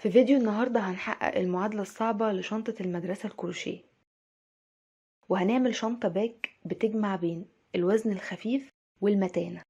في فيديو النهاردة هنحقق المعادلة الصعبة لشنطة المدرسة الكروشيه، وهنعمل شنطة باك بتجمع بين الوزن الخفيف والمتانة.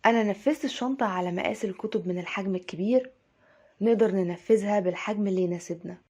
أنا نفذت الشنطة على مقاس الكتب من الحجم الكبير، نقدر ننفذها بالحجم اللي يناسبنا.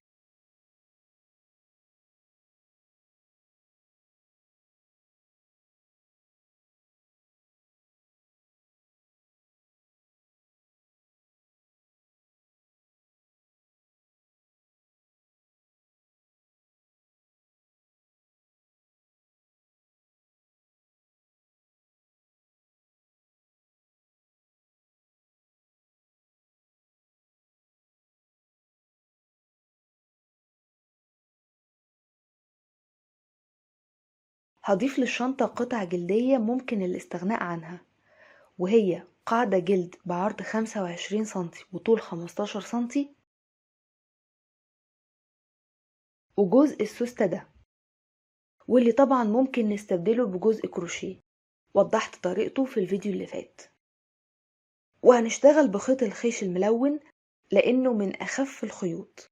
هضيف للشنطة قطع جلدية ممكن الاستغناء عنها، وهي قاعدة جلد بعرض 25 سنتي وطول 15 سنتي، وجزء السوستة ده، واللي طبعا ممكن نستبدله بجزء كروشيه. وضحت طريقته في الفيديو اللي فات. وهنشتغل بخيط الخيش الملون لأنه من أخف الخيوط.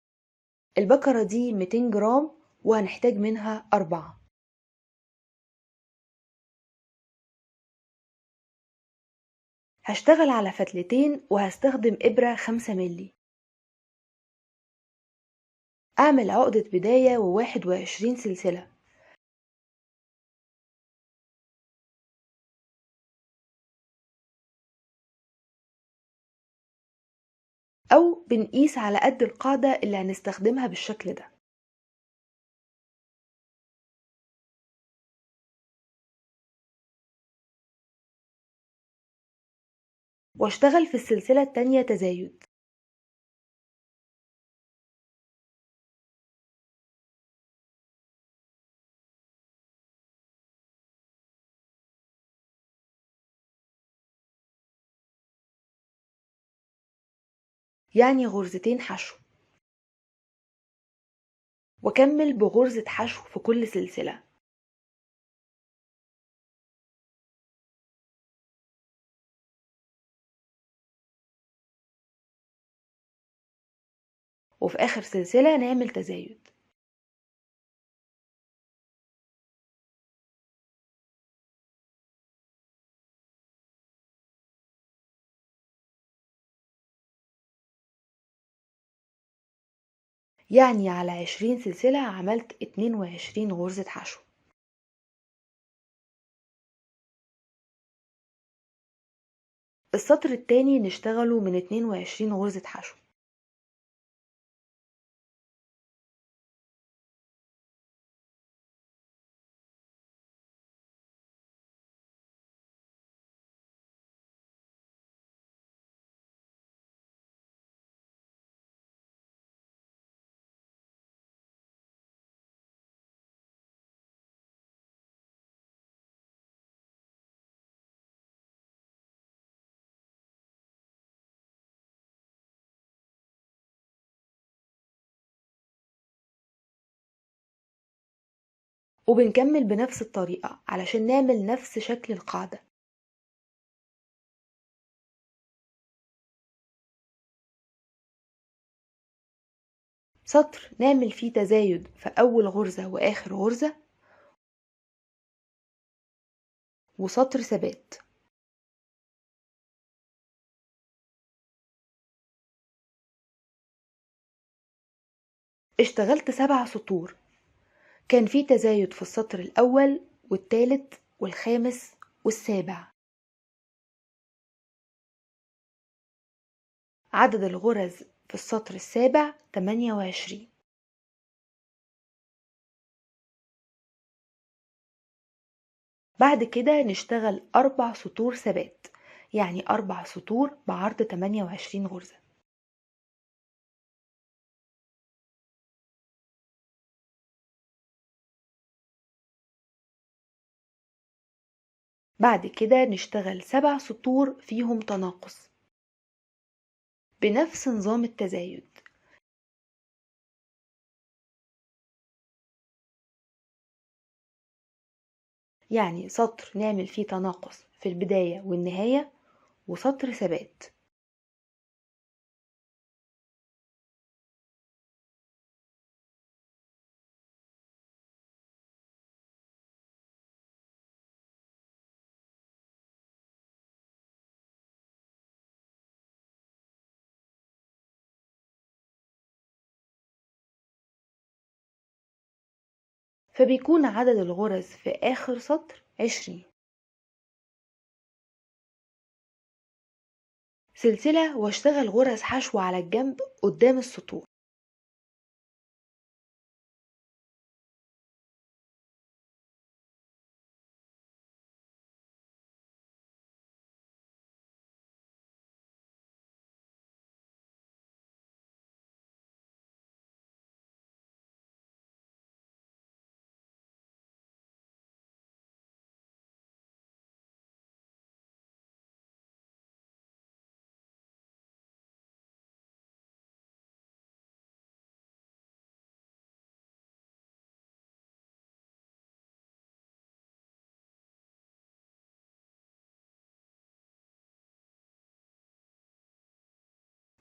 البكرة دي 200 جرام وهنحتاج منها 4. هشتغل على فتلتين وهستخدم إبرة 5 ملي. أعمل عقدة بداية و21 سلسلة. أو بنقيس على قد القاعدة اللي هنستخدمها بالشكل ده. واشتغل في السلسلة التانية تزايد. يعني غرزتين حشو، وكمل بغرزة حشو في كل سلسلة. وفي آخر سلسلة نعمل تزايد. يعني على 20 سلسلة عملت 22 غرزة حشو. السطر التاني نشتغله من 22 غرزة حشو. وبنكمل بنفس الطريقة علشان نعمل نفس شكل القاعدة. سطر نعمل فيه تزايد في أول غرزة وآخر غرزة، وسطر ثبات. اشتغلت 7 سطور، كان فيه تزايد في السطر الأول والتالت والخامس والسابع. عدد الغرز في السطر السابع 28. بعد كده نشتغل 4 سطور ثبات، يعني 4 سطور بعرض 28 غرزة. بعد كده نشتغل 7 سطور فيهم تناقص بنفس نظام التزايد. يعني سطر نعمل فيه تناقص في البداية والنهاية، وسطر ثبات. فبيكون عدد الغرز في آخر سطر 20. سلسلة واشتغل غرز حشو على الجنب قدام السطور.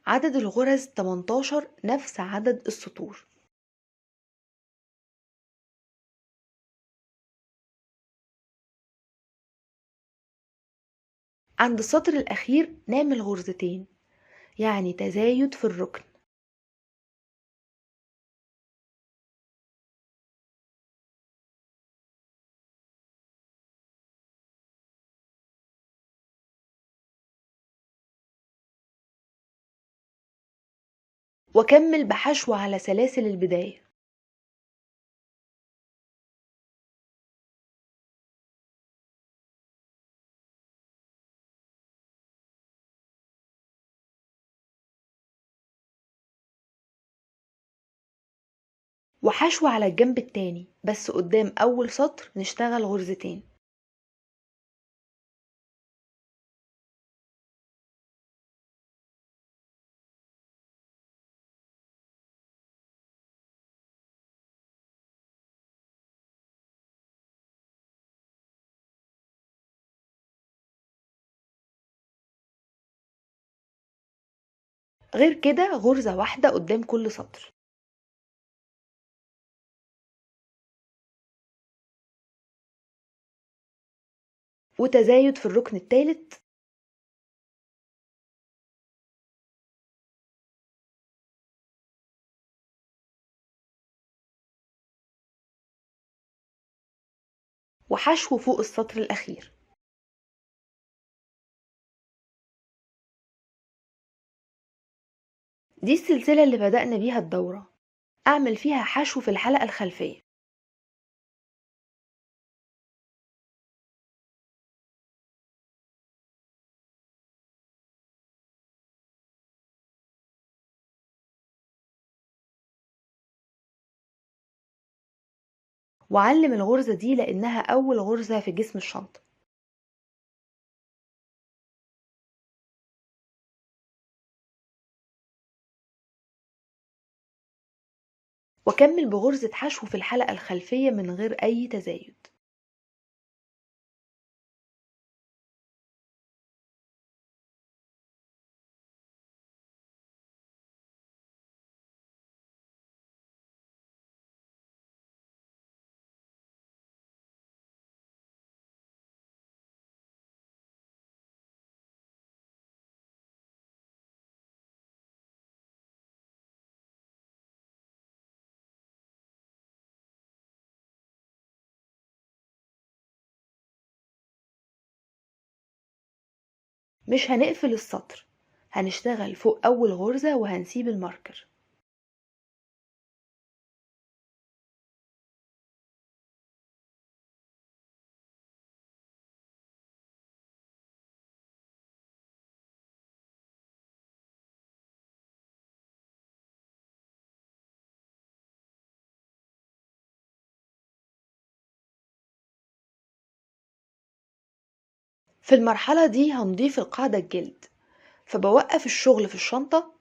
عدد الغرز 18 نفس عدد السطور. عند السطر الأخير نعمل غرزتين، يعني تزايد في الركن. وكمل بحشو على سلاسل البداية. وحشو على الجنب التاني، بس قدام أول سطر نشتغل غرزتين. غير كده غرزة واحدة قدام كل سطر. وتزايد في الركن التالت. وحشو فوق السطر الأخير. دي السلسلة اللي بدأنا بيها الدورة. أعمل فيها حشو في الحلقة الخلفية. وأعلم الغرزة دي لأنها أول غرزة في جسم الشنطة. وأكمل بغرزة حشو في الحلقة الخلفية من غير أي تزايد. مش هنقفل السطر، هنشتغل فوق أول غرزة وهنسيب الماركر. في المرحلة دي هنضيف القاعدة الجلد، فبوقف الشغل في الشنطة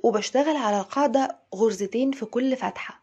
وبشتغل على القاعدة غرزتين في كل فتحة.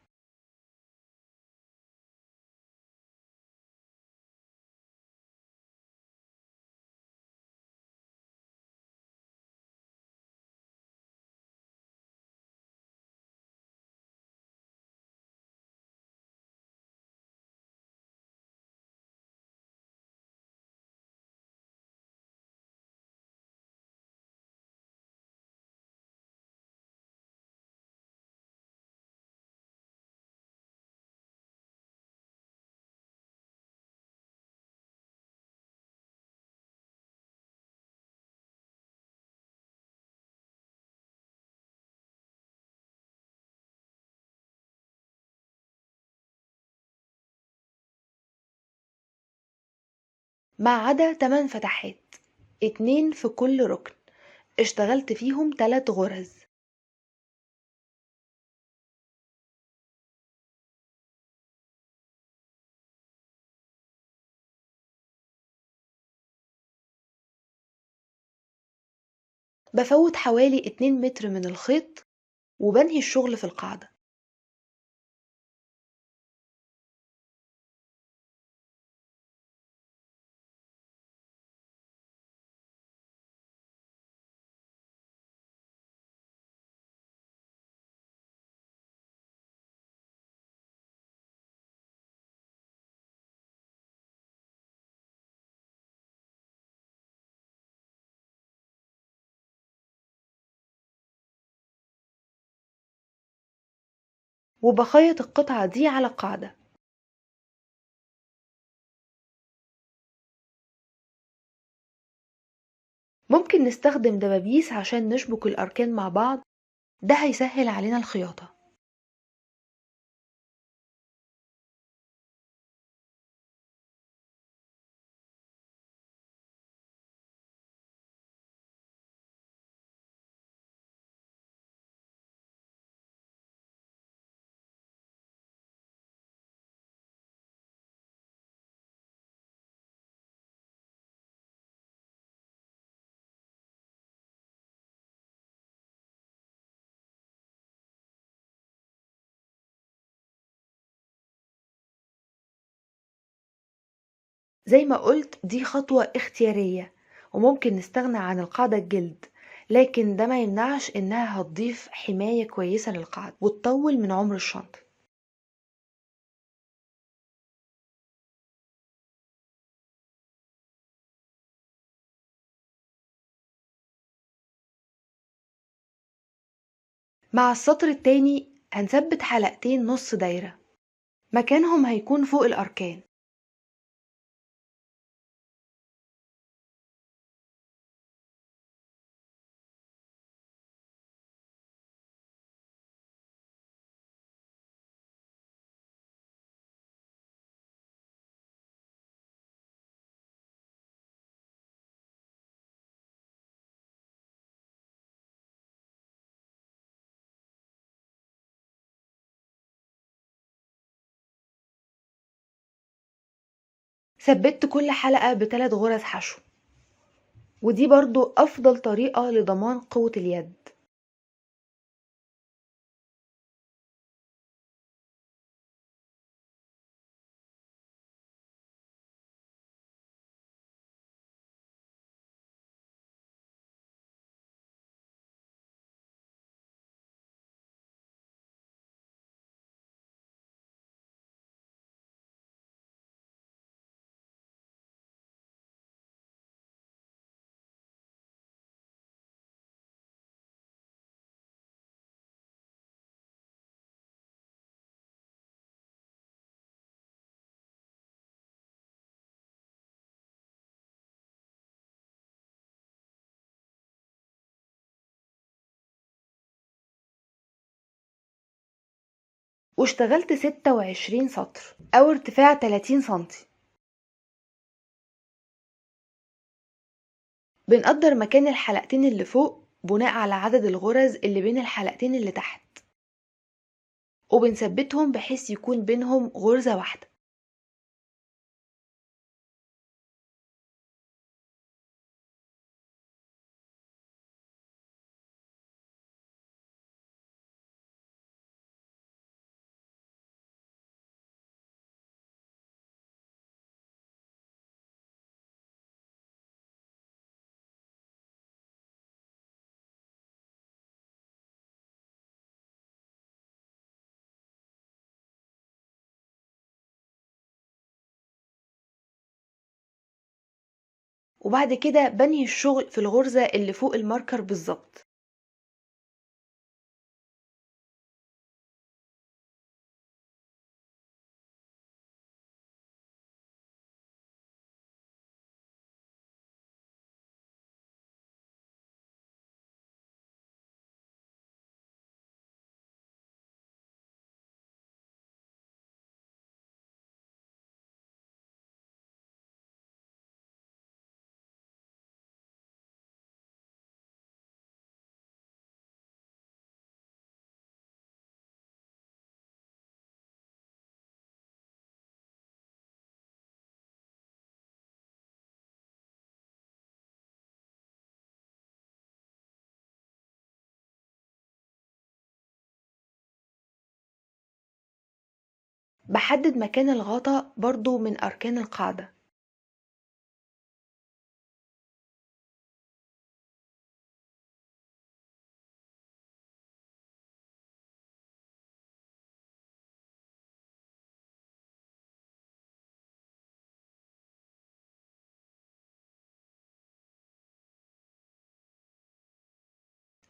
ما عدا 8 فتحات، 2 في كل ركن، اشتغلت فيهم 3 غرز. بفوت حوالي 2 متر من الخيط وبنهي الشغل في القاعدة. وبخيط القطعة دي على القاعدة. ممكن نستخدم دبابيس عشان نشبك الأركان مع بعض، ده هيسهل علينا الخياطة. زي ما قلت دي خطوة اختيارية، وممكن نستغنى عن القاعدة الجلد، لكن ده ما يمنعش انها هتضيف حماية كويسة للقاعدة وتطول من عمر الشنطة. مع السطر التاني هنثبت حلقتين نص دايرة، مكانهم هيكون فوق الأركان. ثبت كل حلقة ب3 غرز حشو، ودي برضو أفضل طريقة لضمان قوة اليد. واشتغلت 26 سطر أو ارتفاع 30 سنتي. بنقدر مكان الحلقتين اللي فوق بناء على عدد الغرز اللي بين الحلقتين اللي تحت، وبنثبتهم بحيث يكون بينهم غرزة واحدة. وبعد كده بنهي الشغل في الغرزة اللي فوق الماركر بالظبط. بحدد مكان الغطا برضو من أركان القاعدة.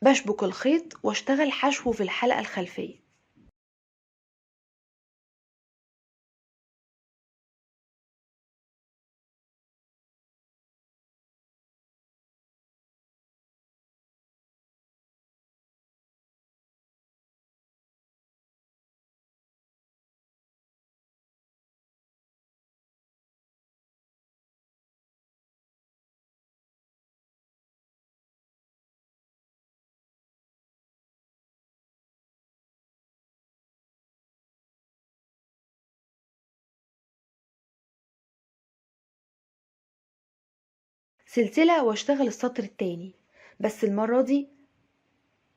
بشبك الخيط واشتغل حشو في الحلقة الخلفية. سلسلة واشتغل السطر التاني، بس المرة دي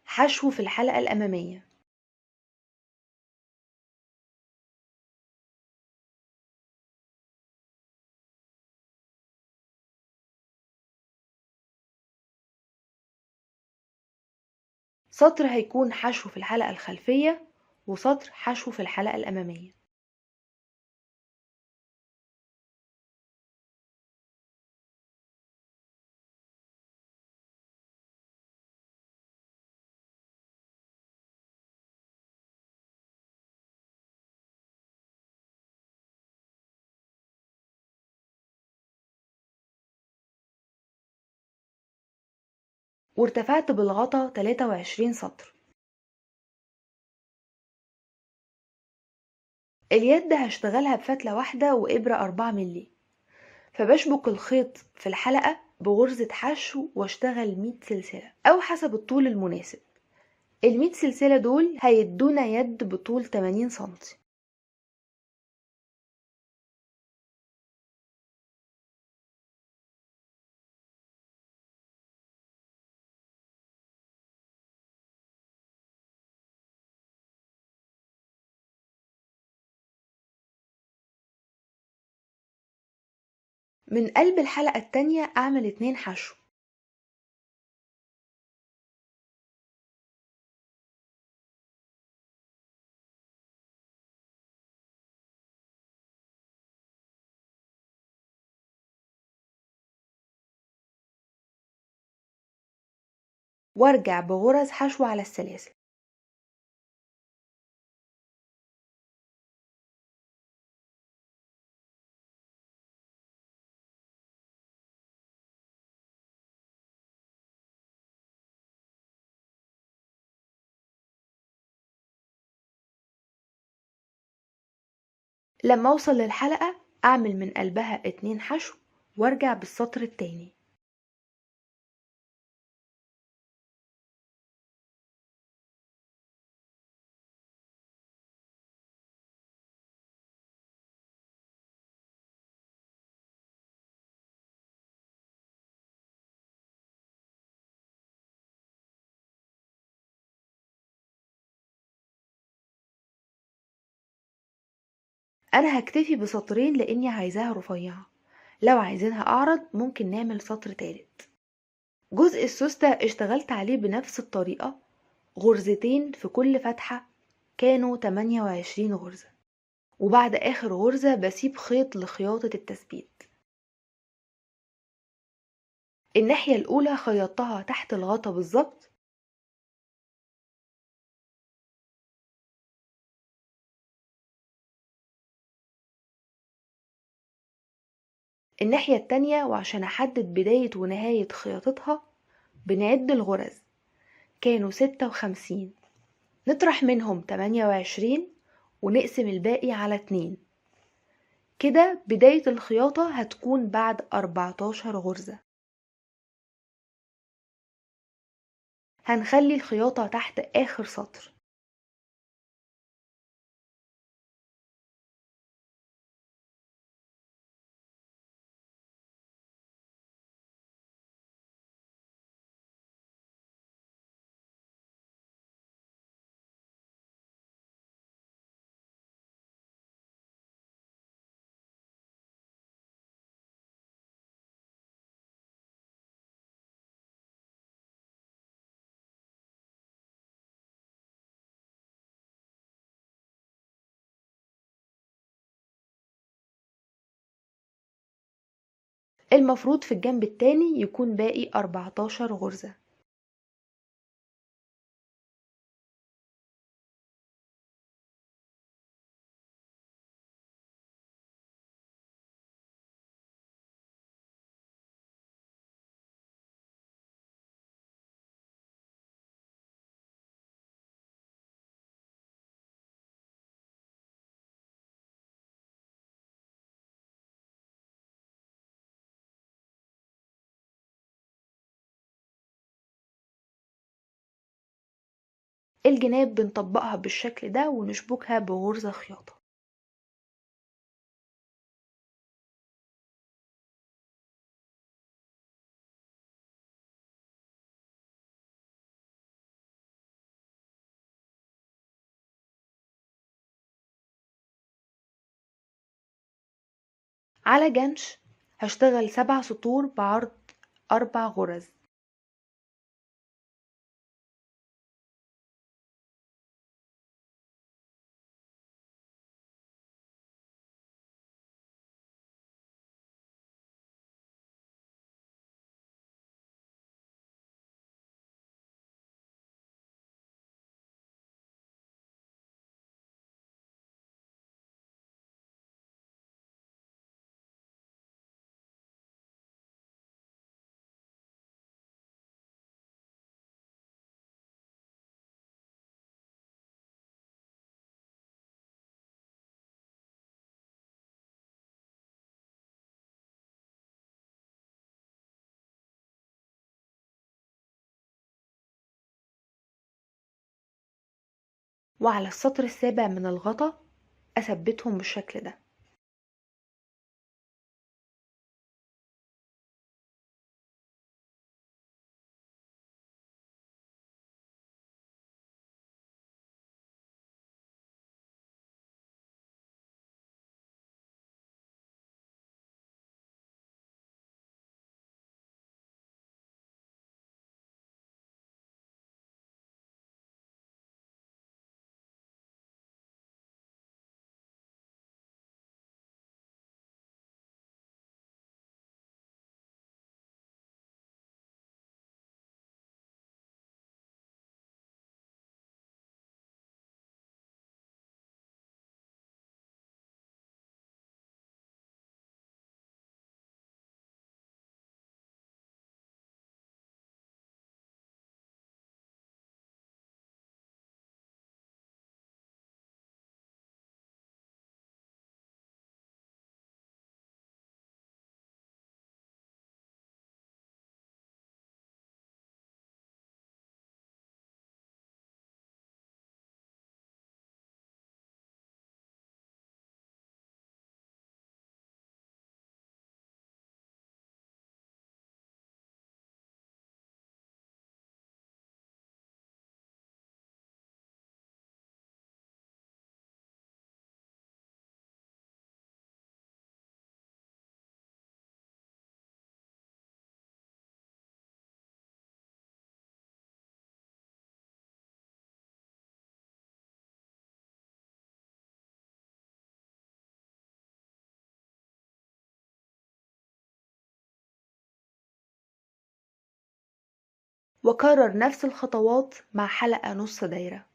حشو في الحلقة الأمامية. سطر هيكون حشو في الحلقة الخلفية، وسطر حشو في الحلقة الأمامية. وارتفعت بالغطا 23 سطر. اليد هشتغلها بفتلة واحدة وإبرة 4 ملي، فبشبك الخيط في الحلقة بغرزة حشو واشتغل 100 سلسلة أو حسب الطول المناسب. ال100 سلسلة دول هيدونا يد بطول 80 سنتي. من قلب الحلقة التانية أعمل 2 حشو. وارجع بغرز حشو على السلاسل. لما اوصل للحلقة اعمل من قلبها 2 حشو وارجع بالسطر التاني. انا هكتفي بسطرين لاني عايزاها رفيعة، لو عايزينها اعرض ممكن نعمل سطر تالت. جزء السوستة اشتغلت عليه بنفس الطريقة، غرزتين في كل فتحة، كانوا 28 غرزة، وبعد اخر غرزة بسيب خيط لخياطة التثبيت. الناحية الأولى خيطتها تحت الغطا بالظبط، الناحية التانية وعشان أحدد بداية ونهاية خياطتها بنعد الغرز، كانوا 56، نطرح منهم 28 ونقسم الباقي على 2، كده بداية الخياطة هتكون بعد 14 غرزة. هنخلي الخياطة تحت آخر سطر. المفروض في الجنب التاني يكون باقي 14 غرزة. الجناب بنطبقها بالشكل ده ونشبكها بغرزة خياطة. على جنش هشتغل 7 سطور بعرض 4 غرز. وعلى السطر السابع من الغطا أثبتهم بالشكل ده. وكرر نفس الخطوات مع حلقة نص دايرة.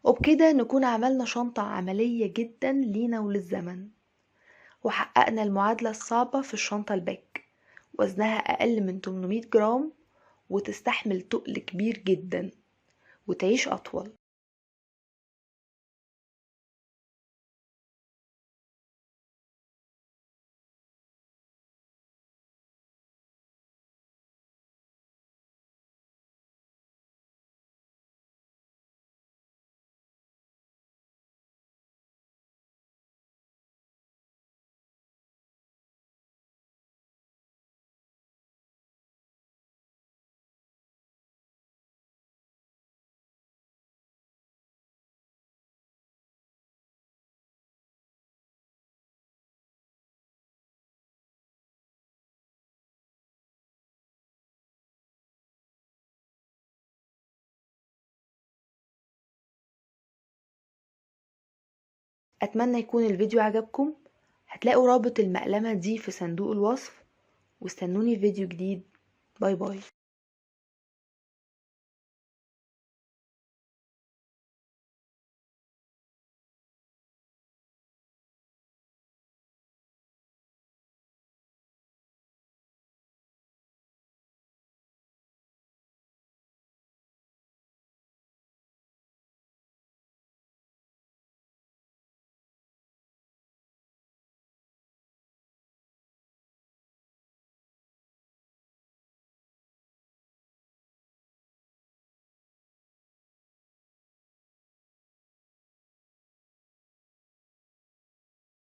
وبكده نكون عملنا شنطة عملية جدا لينا وللزمن، وحققنا المعادلة الصعبة في الشنطة الباك. وزنها أقل من 800 جرام، وتستحمل تقل كبير جدا، وتعيش أطول. أتمنى يكون الفيديو عجبكم. هتلاقوا رابط المقلمة دي في صندوق الوصف، واستنوني في فيديو جديد. باي باي.